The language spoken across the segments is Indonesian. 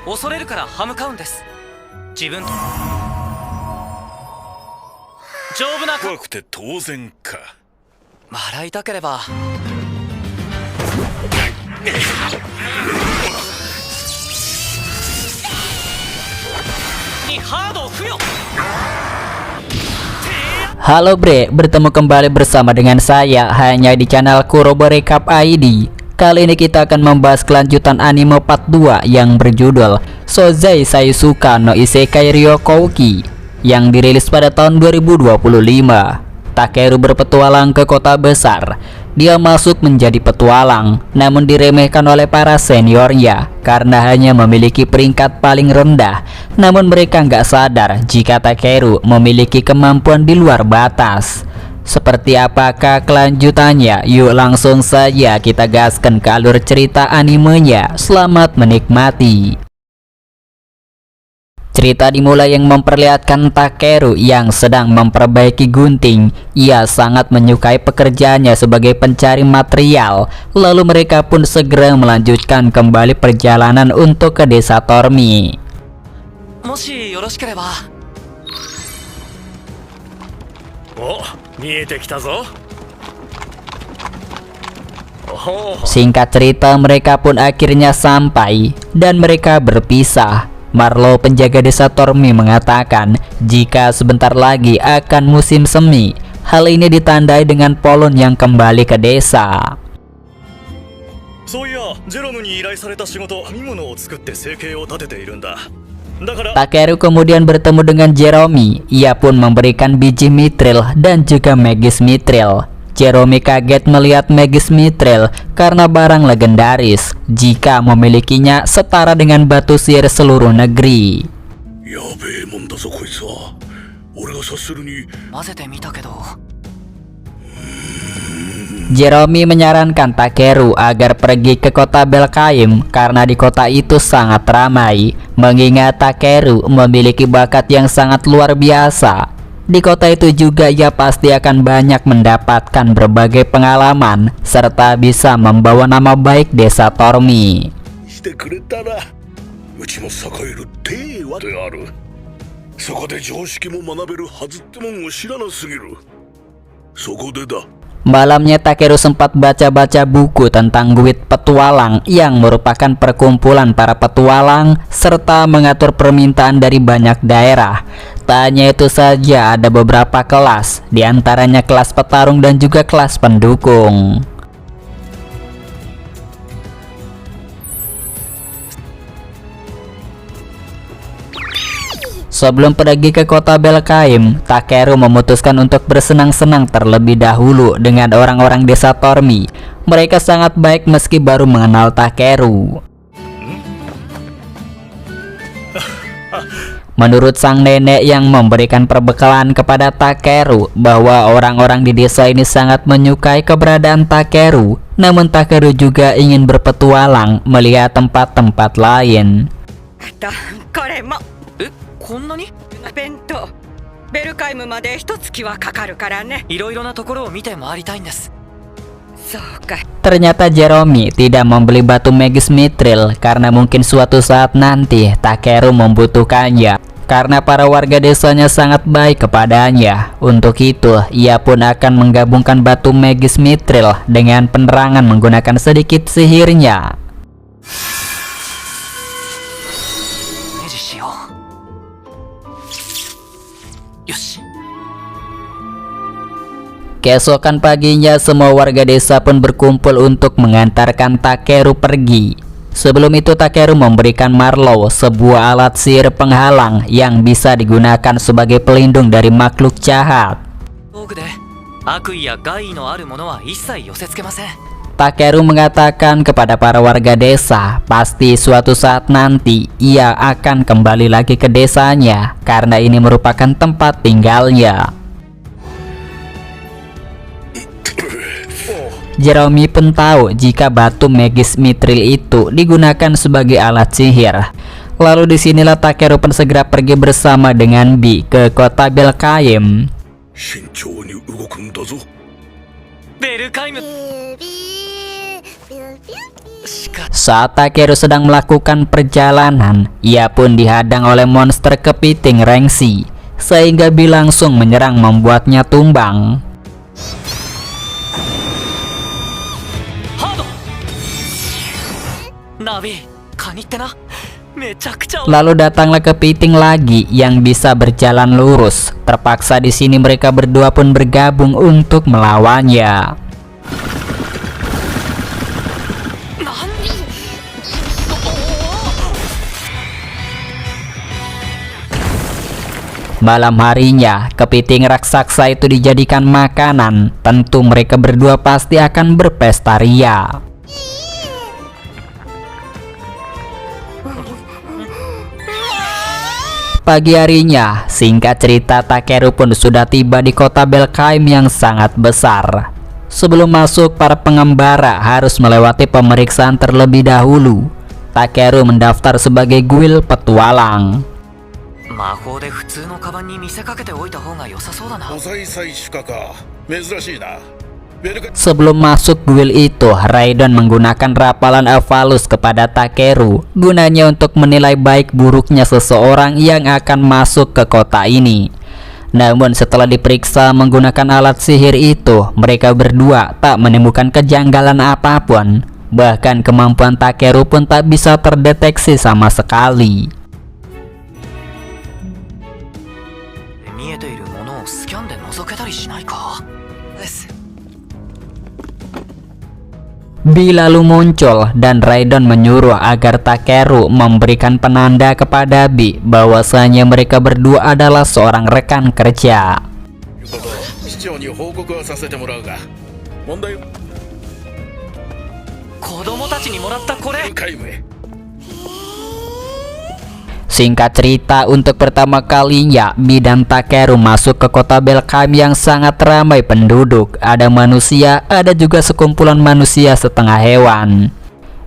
恐れるから歯向かうんです。自分と丈夫な怖くて当然か。笑いたければにハードを付与。 Halo bre, bertemu kembali bersama dengan saya hanya di channel Kurobo Recap ID. Kali ini kita akan membahas kelanjutan anime part 2 yang berjudul Sozai Saisuka no Isekai Ryokouki yang dirilis pada tahun 2025. Takeru berpetualang ke kota besar. Dia masuk menjadi petualang, namun diremehkan oleh para seniornya karena hanya memiliki peringkat paling rendah. Namun mereka nggak sadar jika Takeru memiliki kemampuan di luar batas. Seperti apakah kelanjutannya? Yuk langsung saja kita gaskan ke alur cerita animenya. Selamat menikmati. Cerita dimulai yang memperlihatkan Takeru yang sedang memperbaiki gunting. Ia sangat menyukai pekerjaannya sebagai pencari material. Lalu mereka pun segera melanjutkan kembali perjalanan untuk ke desa Tormi. Moshi yoroshikereba. Oh, miete kita zo. Singkat cerita, mereka pun akhirnya sampai dan mereka berpisah. Marlo, penjaga desa Tormi, mengatakan jika sebentar lagi akan musim semi. Hal ini ditandai dengan Polon yang kembali ke desa. Takeru kemudian bertemu dengan Jerome. Ia pun memberikan biji mithril dan juga magis mithril. Jerome kaget melihat magis mithril karena barang legendaris. Jika memilikinya setara dengan batu sihir seluruh negeri. Jerome menyarankan Takeru agar pergi ke kota Belkaim karena di kota itu sangat ramai. Mengingat Takeru memiliki bakat yang sangat luar biasa. Di kota itu juga ia pasti akan banyak mendapatkan berbagai pengalaman serta bisa membawa nama baik desa Tormi. Malamnya Takeru sempat baca-baca buku tentang guild petualang yang merupakan perkumpulan para petualang serta mengatur permintaan dari banyak daerah. Tak hanya itu saja, ada beberapa kelas, diantaranya kelas petarung dan juga kelas pendukung. Sebelum pergi ke kota Belkaim, Takeru memutuskan untuk bersenang-senang terlebih dahulu dengan orang-orang desa Tormi. Mereka sangat baik meski baru mengenal Takeru. Menurut sang nenek yang memberikan perbekalan kepada Takeru bahwa orang-orang di desa ini sangat menyukai keberadaan Takeru. Namun Takeru juga ingin berpetualang melihat tempat-tempat lain. Ternyata Jerome tidak membeli batu magis mithril karena mungkin suatu saat nanti Takeru membutuhkannya. Karena para warga desanya sangat baik kepadanya. Untuk itu, ia pun akan menggabungkan batu magis mithril dengan penerangan menggunakan sedikit sihirnya. Keesokan paginya, semua warga desa pun berkumpul untuk mengantarkan Takeru pergi. Sebelum itu Takeru memberikan Marlo sebuah alat sihir penghalang yang bisa digunakan sebagai pelindung dari makhluk jahat. Takeru mengatakan kepada para warga desa, pasti suatu saat nanti ia akan kembali lagi ke desanya karena ini merupakan tempat tinggalnya. Jerome pun tahu jika batu magis mithril itu digunakan sebagai alat sihir. Lalu disinilah Takeru pun segera pergi bersama dengan Bi ke kota Belkaim. Saat Takeru sedang melakukan perjalanan, ia pun dihadang oleh monster kepiting Rengsi, sehingga Bi langsung menyerang membuatnya tumbang. Hado! Nabi, kanitte na. Mechakucha. Lalu datanglah kepiting lagi yang bisa berjalan lurus. Terpaksa di sini mereka berdua pun bergabung untuk melawannya. Malam harinya, kepiting raksasa itu dijadikan makanan. Tentu mereka berdua pasti akan berpesta ria. Pagi harinya, singkat cerita Takeru pun sudah tiba di kota Belkaim yang sangat besar. Sebelum masuk, para pengembara harus melewati pemeriksaan terlebih dahulu. Takeru mendaftar sebagai guild petualang. 魔法で普通のカバンに見せかけておいた方が良さそうだな。補材採取家か珍しいな。ベルカ Sebelum masuk guild itu, Raidon menggunakan rapalan Evalus kepada Takeru, gunanya untuk menilai baik buruknya seseorang yang akan masuk ke kota ini. Namun setelah diperiksa menggunakan alat sihir itu, mereka berdua tak menemukan kejanggalan apapun. Bahkan kemampuan Takeru pun tak bisa terdeteksi sama sekali. 見えているものをスキャンで覗けたりしないか。です。 Bi lalu muncul dan Raidon menyuruh agar Takeru memberikan penanda kepada Bi bahwasanya mereka berdua adalah seorang rekan kerja. 市長に報告はさせてもらうが問題は子供たちにもらったこれ。皆無へ Singkat cerita, untuk pertama kalinya Bi dan Takeru masuk ke kota Belkaim yang sangat ramai penduduk. Ada manusia, ada juga sekumpulan manusia setengah hewan.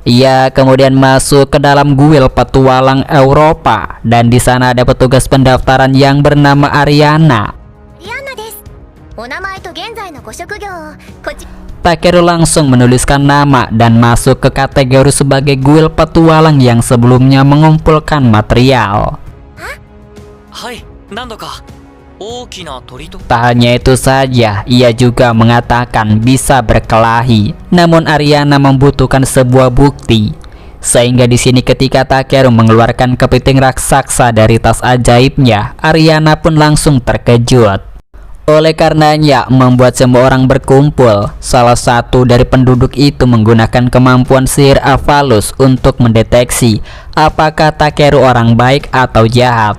Ia kemudian masuk ke dalam guild petualang Eropa dan di sana ada petugas pendaftaran yang bernama Ariana. リアンナです。お名前と現在のご職業をこっち。 Takeru langsung menuliskan nama dan masuk ke kategori sebagai guild petualang yang sebelumnya mengumpulkan material. はい、何度か。大きな鳥と。 Tak hanya itu saja, ia juga mengatakan bisa berkelahi. Namun Ariana membutuhkan sebuah bukti. Sehingga di sini ketika Takeru mengeluarkan kepiting raksasa dari tas ajaibnya, Ariana pun langsung terkejut. Oleh karenanya, membuat semua orang berkumpul. Salah satu dari penduduk itu menggunakan kemampuan sihir Evalus untuk mendeteksi apakah Takeru orang baik atau jahat.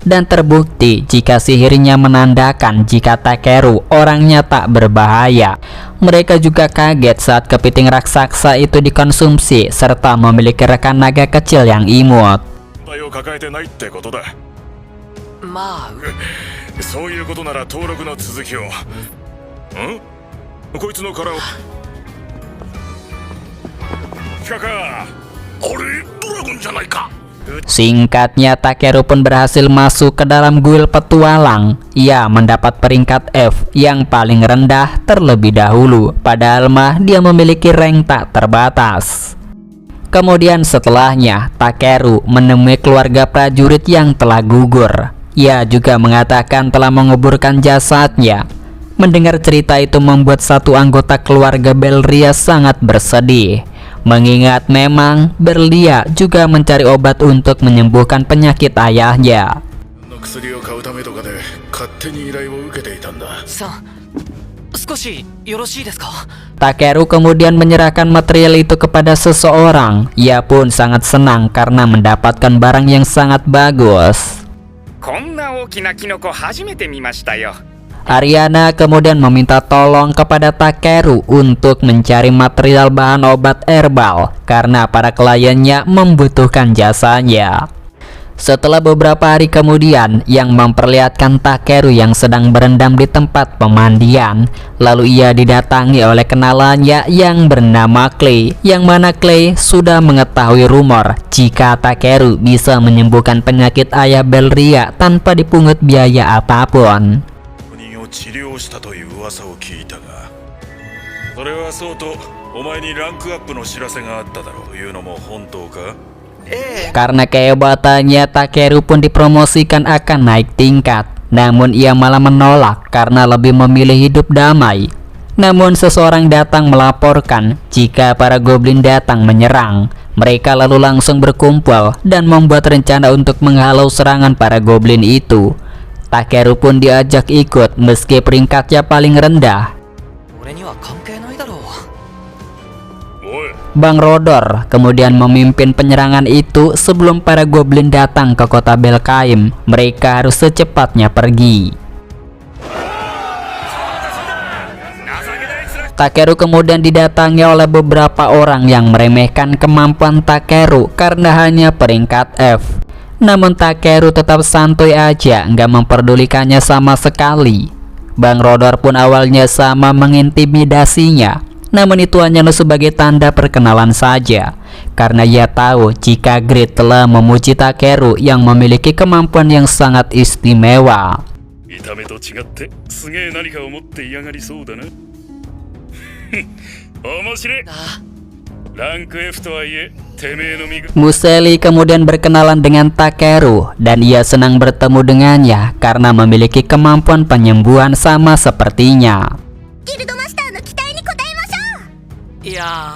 Dan terbukti jika sihirnya menandakan jika Takeru orangnya tak berbahaya. Mereka juga kaget saat kepiting raksasa itu dikonsumsi serta memiliki rekan naga kecil yang imut. 問題を抱えてないってことだ。まあ、そういうことなら登録の続きを。ん？こいつの殻を。キャカー。あれ、ドラゴンじゃないか。 Singkatnya, Takeru pun berhasil masuk ke dalam guild petualang. Ia mendapat peringkat F yang paling rendah terlebih dahulu. Padahal mah dia memiliki rank tak terbatas. Kemudian setelahnya, Takeru menemui keluarga prajurit yang telah gugur. Ia juga mengatakan telah menguburkan jasadnya. Mendengar cerita itu membuat satu anggota keluarga Belria sangat bersedih. Mengingat memang Berlia juga mencari obat untuk menyembuhkan penyakit ayahnya. 薬を買うためとかで勝手に依頼を受けていたんだ。さん、少しよろしいですか。 Takeru kemudian menyerahkan material itu kepada seseorang. Ia pun sangat senang karena mendapatkan barang yang sangat bagus. こんな大きなキノコ初めて見ましたよ。 Ariana kemudian meminta tolong kepada Takeru untuk mencari material bahan obat herbal karena para kliennya membutuhkan jasanya. Setelah beberapa hari kemudian, yang memperlihatkan Takeru yang sedang berendam di tempat pemandian. Lalu ia didatangi oleh kenalannya yang bernama Clay, yang mana Clay sudah mengetahui rumor jika Takeru bisa menyembuhkan penyakit ayah Belria tanpa dipungut biaya apapun. 人を治療したという噂を聞いたが、それはそうとお前にランクアップの知らせがあっただろういうのも本当か？ Karena kehebatannya, Takeru pun dipromosikan akan naik tingkat. Namun ia malah menolak karena lebih memilih hidup damai. Namun seseorang datang melaporkan jika para goblin datang menyerang. Mereka lalu langsung berkumpul dan membuat rencana untuk menghalau serangan para goblin itu. Takeru pun diajak ikut meski peringkatnya paling rendah. 俺には関係ないだろう。 Bang Rodor kemudian memimpin penyerangan itu sebelum para goblin datang ke kota Belkaim. Mereka harus secepatnya pergi. Takeru kemudian didatangi oleh beberapa orang yang meremehkan kemampuan Takeru karena hanya peringkat F. Namun Takeru tetap santuy aja, nggak memperdulikannya sama sekali. Bang Rodor pun awalnya sama mengintimidasinya. Namun itu hanya sebagai tanda perkenalan saja, karena ia tahu jika Grid telah memuji Takeru yang memiliki kemampuan yang sangat istimewa. 見た目と違ってすげえ何かを持って嫌がりそうだな。面白い。ランク F とはいえてめえの身が。 Museli kemudian berkenalan dengan Takeru dan ia senang bertemu dengannya karena memiliki kemampuan penyembuhan sama sepertinya. ギルドマスターの期待に応えましょう。いや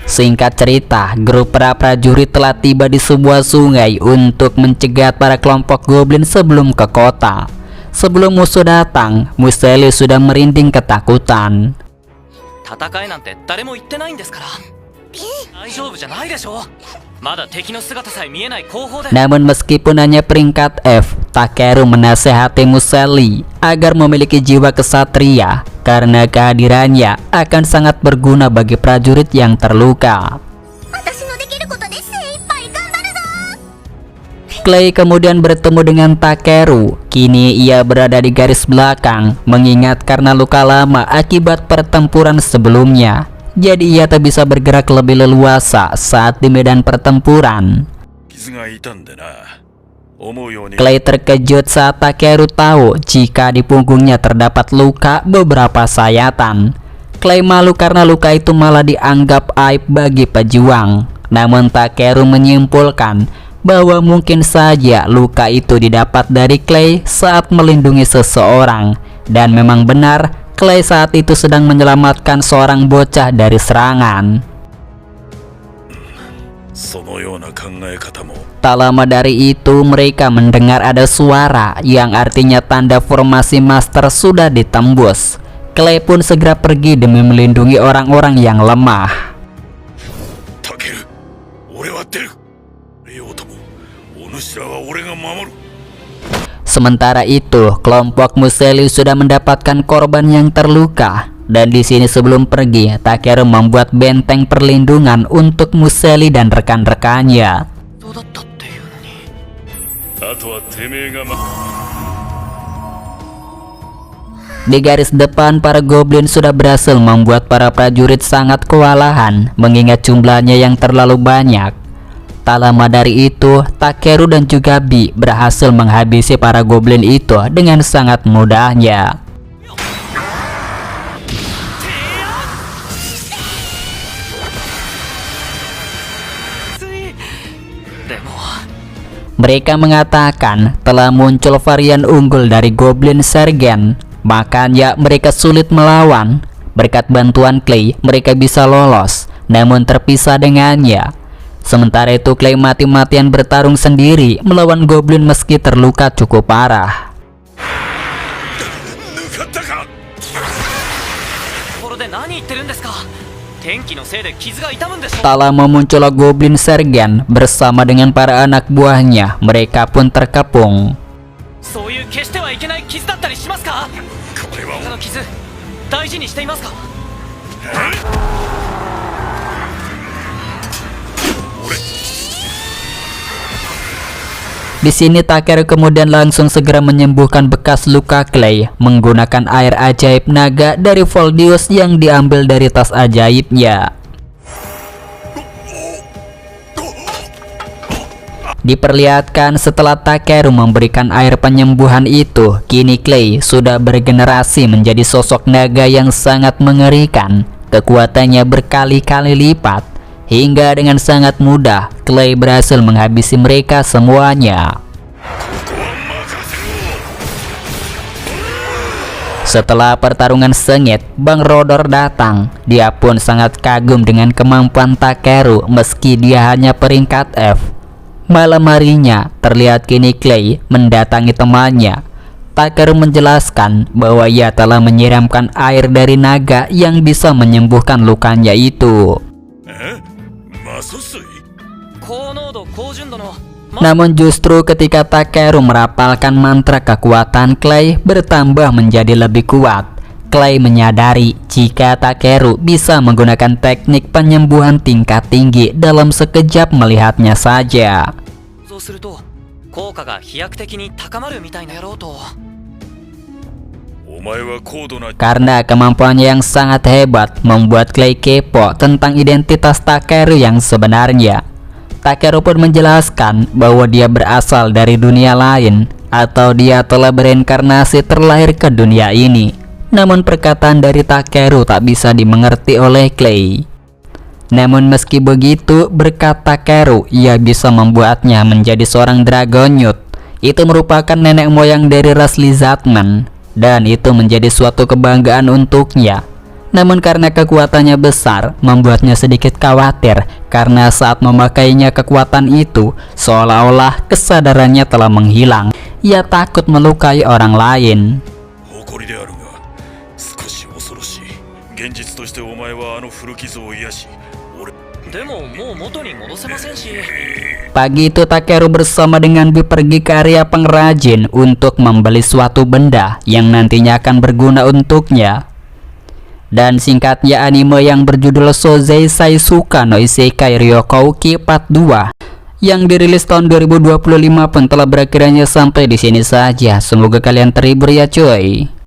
Singkat cerita, grup para prajurit telah tiba di sebuah sungai untuk mencegat para kelompok goblin sebelum ke kota. Sebelum musuh datang, Museli sudah merinding ketakutan. 戦えなんて誰も言ってないんですから。大丈夫じゃないでしょ。まだ敵の姿さえ見えない後方で。 Namun meskipun hanya peringkat F, Takeru menasehati Museli agar memiliki jiwa kesatria karena kehadirannya akan sangat berguna bagi prajurit yang terluka. 私のできることで精一杯頑張るぞ。 Clay kemudian bertemu dengan Takeru. Kini ia berada di garis belakang, mengingat karena luka lama akibat pertempuran sebelumnya. Jadi ia tak bisa bergerak lebih leluasa saat di medan pertempuran. 傷が痛んでな。思うように。 Clay terkejut saat Takeru tahu jika di punggungnya terdapat luka beberapa sayatan. Clay malu karena luka itu malah dianggap aib bagi pejuang. Namun Takeru menyimpulkan bahwa mungkin saja luka itu didapat dari Clay saat melindungi seseorang. Dan memang benar, Clay saat itu sedang menyelamatkan seorang bocah dari serangan. そのような考え方も。 Tak lama dari itu mereka mendengar ada suara yang artinya tanda formasi master sudah ditembus. Clay pun segera pergi demi melindungi orang-orang yang lemah. タケル、俺は出る。レオとも、お主らは俺が守る。 Sementara itu, kelompok Museli sudah mendapatkan korban yang terluka. Dan di sini sebelum pergi, Takeru membuat benteng perlindungan untuk Museli dan rekan-rekannya. そうだったっていうのに。あとはてめえがDi garis depan, para goblin sudah berhasil membuat para prajurit sangat kewalahan, mengingat jumlahnya yang terlalu banyak. Tak lama dari itu, Takeru dan juga Bi berhasil menghabisi para goblin itu dengan sangat mudahnya. Mereka mengatakan telah muncul varian unggul dari Goblin Sergeant, makanya mereka sulit melawan. Berkat bantuan Clay, mereka bisa lolos, namun terpisah dengannya. Sementara itu Clay mati-matian bertarung sendiri melawan Goblin meski terluka cukup parah. 抜かったか。ところで何言ってるんですか。天気のせいで傷が痛むんでしょ。 Tak lama muncullah Goblin Sergeant bersama dengan para anak buahnya. Mereka pun terkepung. そういう決してはいけない傷だったりしますか。これはその傷大事にしていますか。 Di sini Takeru kemudian langsung segera menyembuhkan bekas luka Clay menggunakan air ajaib naga dari Voldius yang diambil dari tas ajaibnya. Diperlihatkan setelah Takeru memberikan air penyembuhan itu, kini Clay sudah bergenerasi menjadi sosok naga yang sangat mengerikan. Kekuatannya berkali-kali lipat, hingga dengan sangat mudah Clay berhasil menghabisi mereka semuanya. Setelah pertarungan sengit, Bang Rodor datang. Dia pun sangat kagum dengan kemampuan Takeru meski dia hanya peringkat F. Malam harinya, terlihat kini Clay mendatangi temannya. Takeru menjelaskan bahwa ia telah menyiramkan air dari naga yang bisa menyembuhkan lukanya itu. Namun justru ketika Takeru merapalkan mantra, kekuatan Clay bertambah menjadi lebih kuat. Clay menyadari jika Takeru bisa menggunakan teknik penyembuhan tingkat tinggi dalam sekejap melihatnya saja. Karena kemampuannya yang sangat hebat membuat Clay kepo tentang identitas Takeru yang sebenarnya. Takeru pun menjelaskan bahwa dia berasal dari dunia lain atau dia telah bereinkarnasi terlahir ke dunia ini. Namun perkataan dari Takeru tak bisa dimengerti oleh Clay. Namun meski begitu, berkat Takeru, ia bisa membuatnya menjadi seorang Dragonute. Itu merupakan nenek moyang dari ras Lizardman, dan itu menjadi suatu kebanggaan untuknya. Namun karena kekuatannya besar, membuatnya sedikit khawatir karena saat memakainya kekuatan itu, seolah-olah kesadarannya telah menghilang. Ia takut melukai orang lain. Pagi itu Takeru bersama dengan Bi pergi ke area pengrajin untuk membeli suatu benda yang nantinya akan berguna untuknya. Dan singkatnya, anime yang berjudul Souzei Saisuka no Isekai Ryokouki Part 2 yang dirilis tahun 2025 pun telah berakhirnya sampai di sini saja. Semoga kalian terhibur ya cuy.